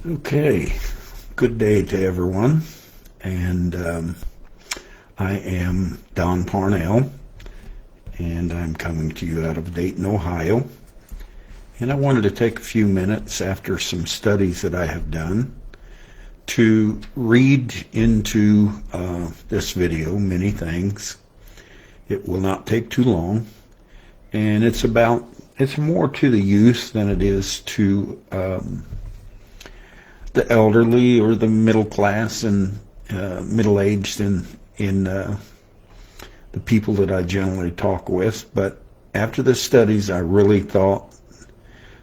Okay, good day to everyone, and I am Don Parnell, and I'm coming to you out of Dayton, Ohio, and I wanted to take a few minutes after some studies that I have done to read into this video many things. It will not take too long, and it's more to the youth than it is to the elderly or the middle class and middle-aged in the people that I generally talk with. But after the studies, I really thought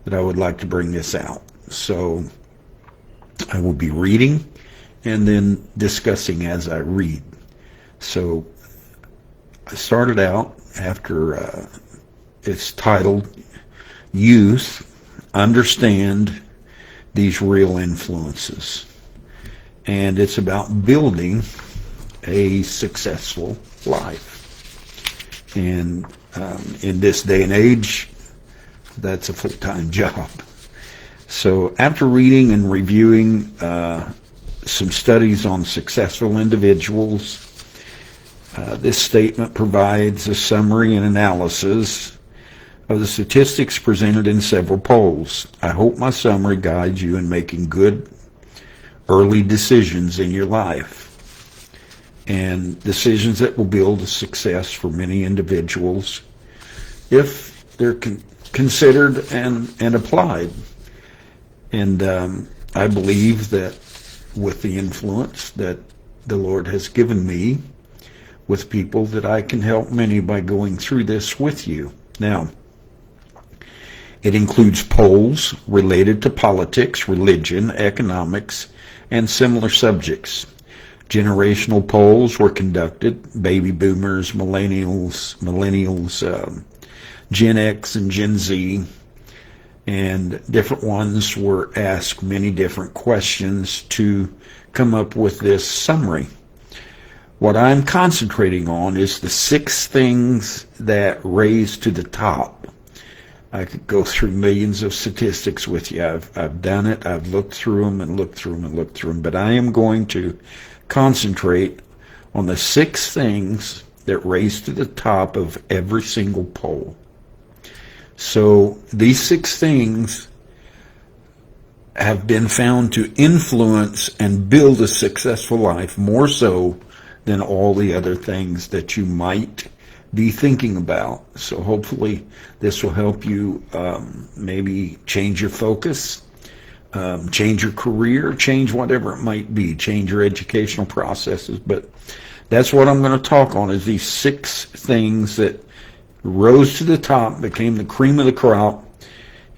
that I would like to bring this out. So I will be reading and then discussing as I read. So I started out after it's titled Youth Understand These Real Influences, and it's about building a successful life. And in this day and age, that's a full-time job. So after reading and reviewing some studies on successful individuals, this statement provides a summary and analysis of the statistics presented in several polls. I hope my summary guides you in making good early decisions in your life, and decisions that will build a success for many individuals if they're considered and applied. And I believe that with the influence that the Lord has given me with people, that I can help many by going through this with you. Now, it includes polls related to politics, religion, economics, and similar subjects. Generational polls were conducted: baby boomers, millennials, Gen X and Gen Z, and different ones were asked many different questions to come up with this summary. What I'm concentrating on is the 6 things that raise to the top. I could go through millions of statistics with you. I've done it. I've looked through them and looked through them and looked through them. But I am going to concentrate on the 6 things that raise to the top of every single poll. So these 6 things have been found to influence and build a successful life more so than all the other things that you might be thinking about. So hopefully this will help you maybe change your focus, change your career, change whatever it might be, change your educational processes. But that's what I'm going to talk on, is these 6 things that rose to the top, became the cream of the crop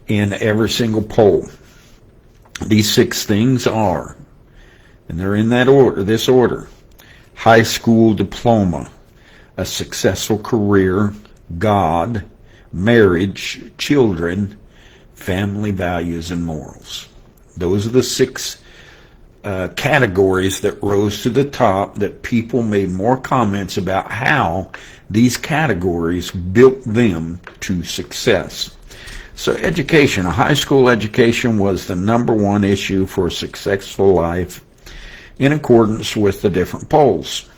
in every single poll. These 6 things are, and they're in that order, this order: high school diploma, a successful career, God, marriage, children, family values, and morals. Those are the 6 categories that rose to the top, that people made more comments about how these categories built them to success. So education, a high school education, was the #1 issue for a successful life in accordance with the different polls.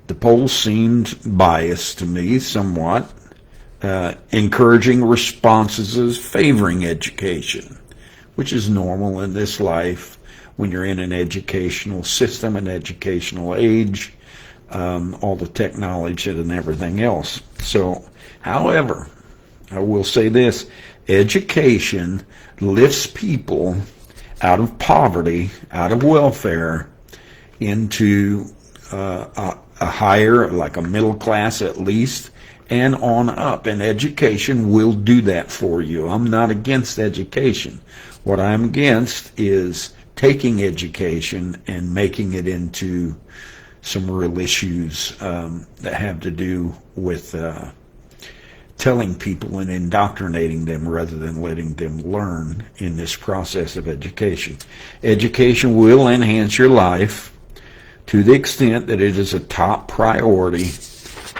The polls seemed biased to me somewhat, encouraging responses favoring education, which is normal in this life when you're in an educational system, an educational age, all the technology and everything else. So, however, I will say this: education lifts people out of poverty, out of welfare, into a higher, like a middle class at least, and on up. And education will do that for you. I'm not against education. What I'm against is taking education and making it into some real issues that have to do with telling people and indoctrinating them rather than letting them learn in this process of education. Education will enhance your life to the extent that it is a top priority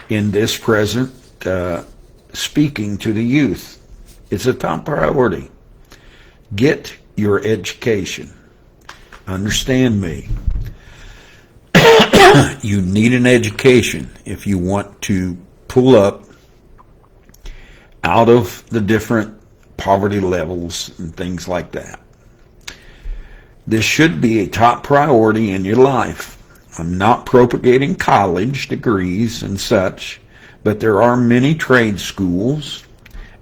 in this present speaking to the youth. It's a top priority. Get your education. Understand me. You need an education if you want to pull up out of the different poverty levels and things like that. This should be a top priority in your life. I'm not propagating college degrees and such, but there are many trade schools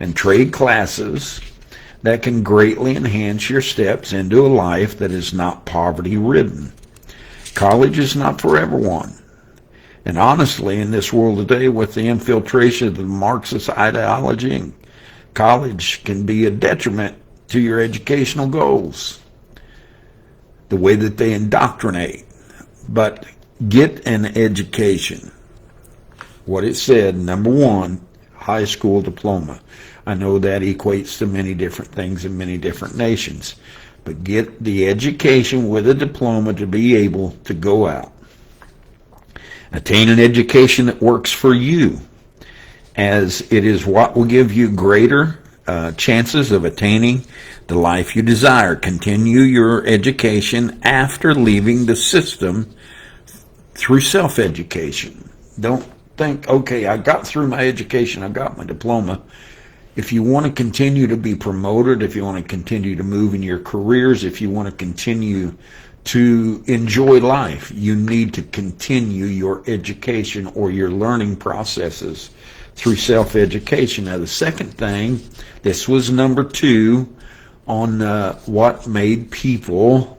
and trade classes that can greatly enhance your steps into a life that is not poverty-ridden. College is not for everyone. And honestly, in this world today, with the infiltration of the Marxist ideology, college can be a detriment to your educational goals, the way that they indoctrinate. But get an education. What it said, number one, high school diploma. I know that equates to many different things in many different nations. But get the education with a diploma to be able to go out. Attain an education that works for you, as it is what will give you greater chances of attaining the life you desire. Continue your education after leaving the system through self-education. Don't think, okay, I got through my education, I got my diploma. If you want to continue to be promoted, if you want to continue to move in your careers, if you want to continue to enjoy life, you need to continue your education or your learning processes through self-education. Now, the second thing, this was number 2 on what made people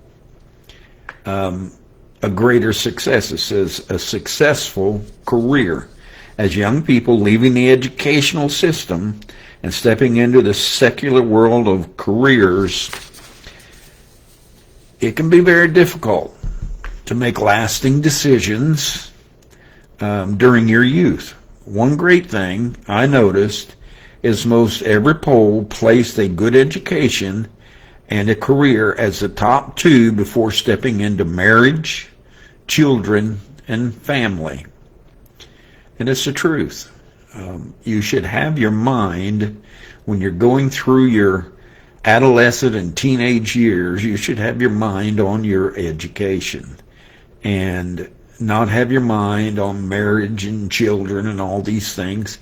a greater success. It says a successful career. As young people leaving the educational system and stepping into the secular world of careers, it can be very difficult to make lasting decisions during your youth. One great thing I noticed is most every poll placed a good education and a career as the top 2 before stepping into marriage, children, and family. And it's the truth. You should have your mind, when you're going through your adolescent and teenage years, you should have your mind on your education and not have your mind on marriage and children and all these things,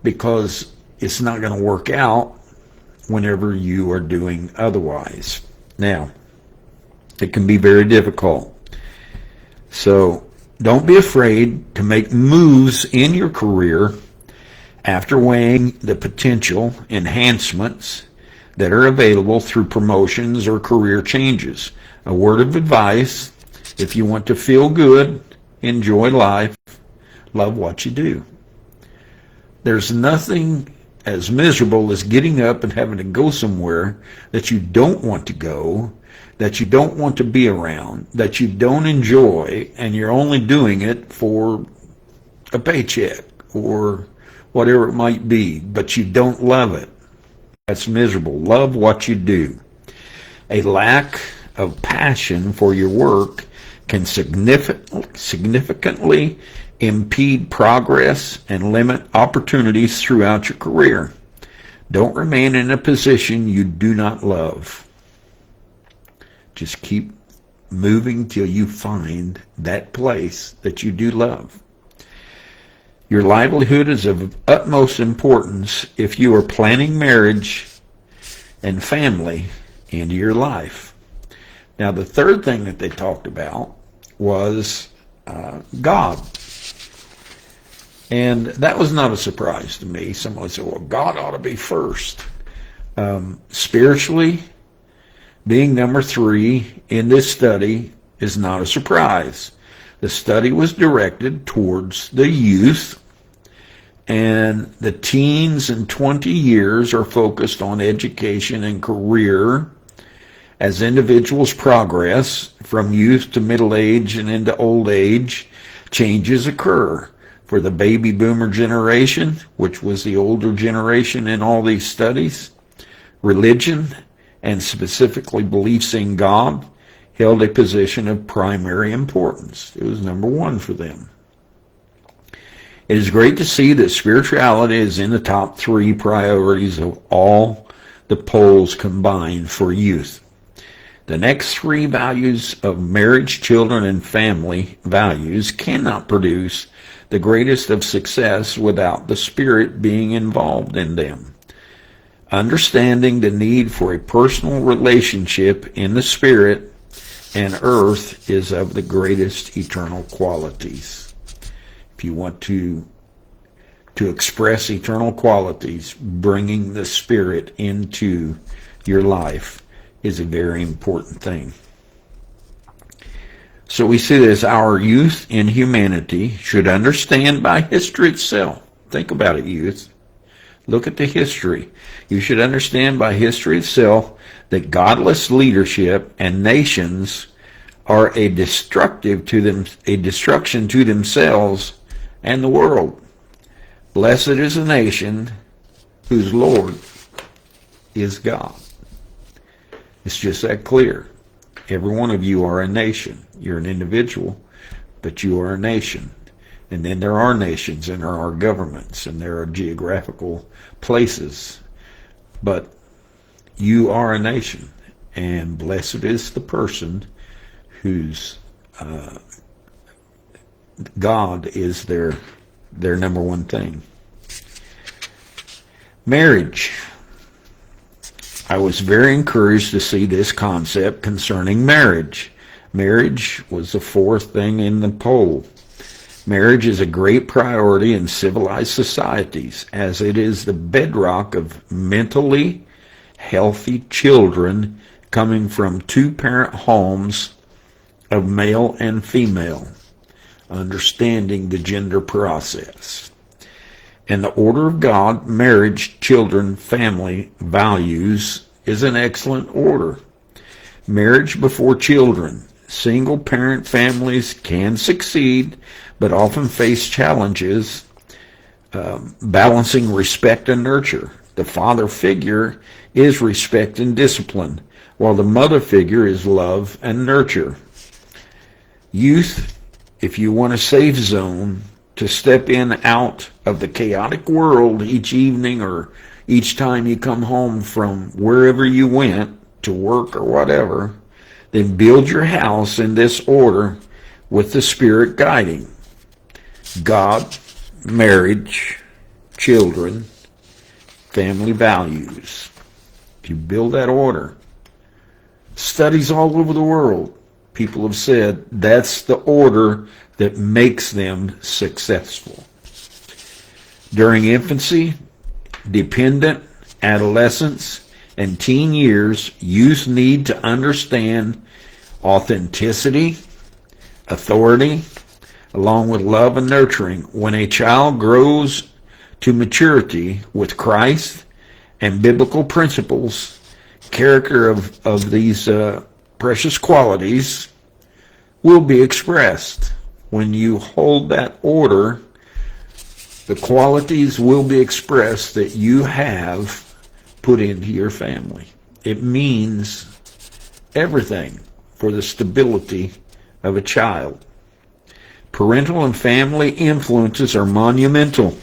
because it's not going to work out whenever you are doing otherwise. Now, it can be very difficult. So don't be afraid to make moves in your career after weighing the potential enhancements that are available through promotions or career changes. A word of advice: if you want to feel good, enjoy life, love what you do. There's nothing as miserable as getting up and having to go somewhere that you don't want to go, that you don't want to be around, that you don't enjoy, and you're only doing it for a paycheck or whatever it might be, but you don't love it. That's miserable. Love what you do. A lack of passion for your work can significantly impede progress and limit opportunities throughout your career. Don't remain in a position you do not love. Just keep moving till you find that place that you do love. Your livelihood is of utmost importance if you are planning marriage and family into your life. Now, the third thing that they talked about was God. And that was not a surprise to me. Somebody said, well, God ought to be first. Spiritually, being number 3 in this study is not a surprise. The study was directed towards the youth, and the teens and 20 years are focused on education and career. As individuals progress from youth to middle age and into old age, changes occur. For the baby boomer generation, which was the older generation in all these studies, religion, and specifically beliefs in God, held a position of primary importance. It was number 1 for them. It is great to see that spirituality is in the top 3 priorities of all the polls combined for youth. The next three values of marriage, children, and family values cannot produce the greatest of success without the Spirit being involved in them. Understanding the need for a personal relationship in the Spirit and earth is of the greatest eternal qualities. If you want to express eternal qualities, bringing the Spirit into your life is a very important thing. So we see this, our youth in humanity should understand by history itself. Think about it, youth. Look at the history. You should understand by history itself that godless leadership and nations are a destruction to themselves and the world. Blessed is the nation whose Lord is God. It's just that clear. Every one of you are a nation. You're an individual, but you are a nation. And then there are nations, and there are governments, and there are geographical places. But you are a nation, and blessed is the person whose God is their number one thing. Marriage. I was very encouraged to see this concept concerning marriage. Marriage was the fourth thing in the poll. Marriage is a great priority in civilized societies, as it is the bedrock of mentally healthy children coming from two-parent homes of male and female, understanding the gender process. In the order of God, marriage, children, family, values is an excellent order. Marriage before children. Single-parent families can succeed, but often face challenges balancing respect and nurture. The father figure is respect and discipline, while the mother figure is love and nurture. Youth, if you want a safe zone to step in out of the chaotic world each evening or each time you come home from wherever you went to work or whatever, then build your house in this order with the Spirit guiding. God, marriage, children, family values. If you build that order, studies all over the world, people have said that's the order that makes them successful. During infancy, dependent, adolescence, and teen years, youth need to understand authenticity, authority, along with love and nurturing. When a child grows to maturity with Christ and biblical principles, character of these precious qualities will be expressed. When you hold that order, the qualities will be expressed that you have put into your family. It means everything for the stability of a child. Parental and family influences are monumental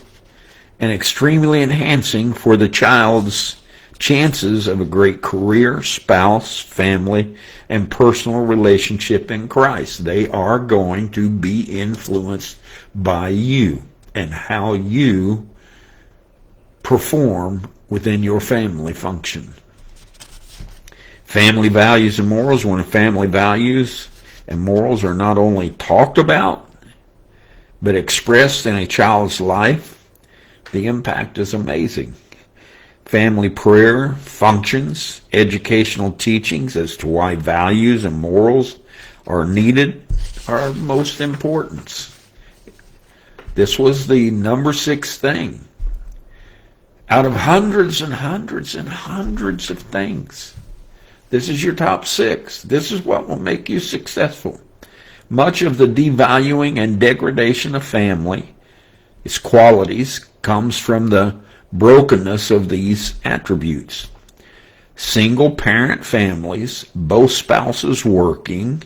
and extremely enhancing for the child's chances of a great career, spouse, family, and personal relationship in Christ. They are going to be influenced by you and how you perform within your family function. Family values and morals. When family values and morals are not only talked about, but expressed in a child's life, the impact is amazing. Family prayer functions, educational teachings as to why values and morals are needed are of most importance. This was the number 6 thing out of hundreds and hundreds and hundreds of things. This is your top 6. This is what will make you successful. Much of the devaluing and degradation of family, its qualities, comes from the brokenness of these attributes. Single-parent families, both spouses working,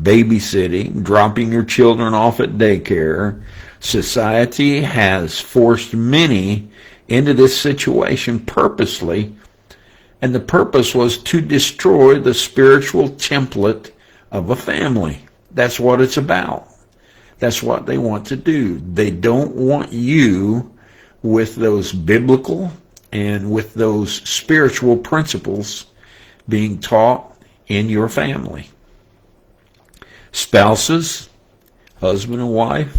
babysitting, dropping your children off at daycare. Society has forced many into this situation purposely And the purpose was to destroy the spiritual template of a family. That's what it's about. That's what they want to do. They don't want you with those biblical and with those spiritual principles being taught in your family. Spouses, husband and wife,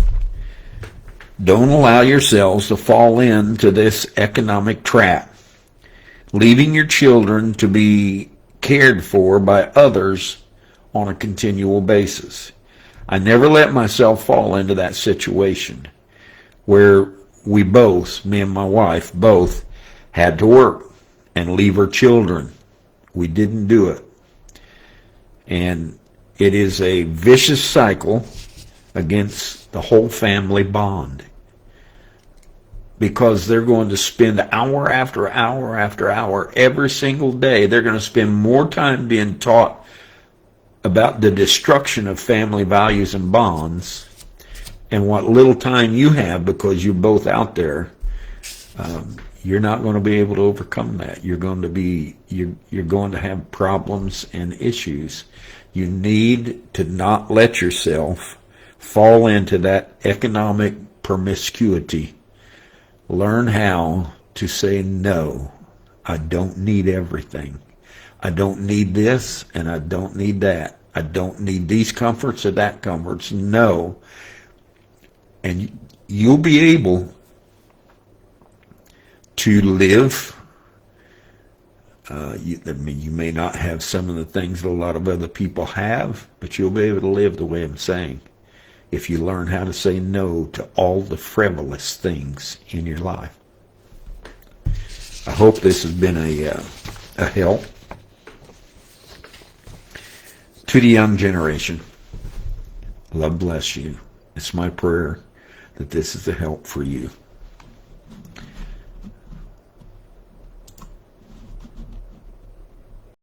don't allow yourselves to fall into this economic trap, leaving your children to be cared for by others on a continual basis. I never let myself fall into that situation where we both, me and my wife, both had to work and leave our children. We didn't do it. And it is a vicious cycle against the whole family bond, because they're going to spend hour after hour after hour every single day. They're going to spend more time being taught about the destruction of family values and bonds, and what little time you have because you're both out there, you're not going to be able to overcome that. You're going to have problems and issues. You need to not let yourself fall into that economic promiscuity. Learn how to say no. I don't need everything. I don't need this and I don't need that. I don't need these comforts or that comforts. No. And you'll be able to live. You may not have some of the things that a lot of other people have, but you'll be able to live the way I'm saying, if you learn how to say no to all the frivolous things in your life. I hope this has been a help to the young generation. Love bless you. It's my prayer that this is a help for you.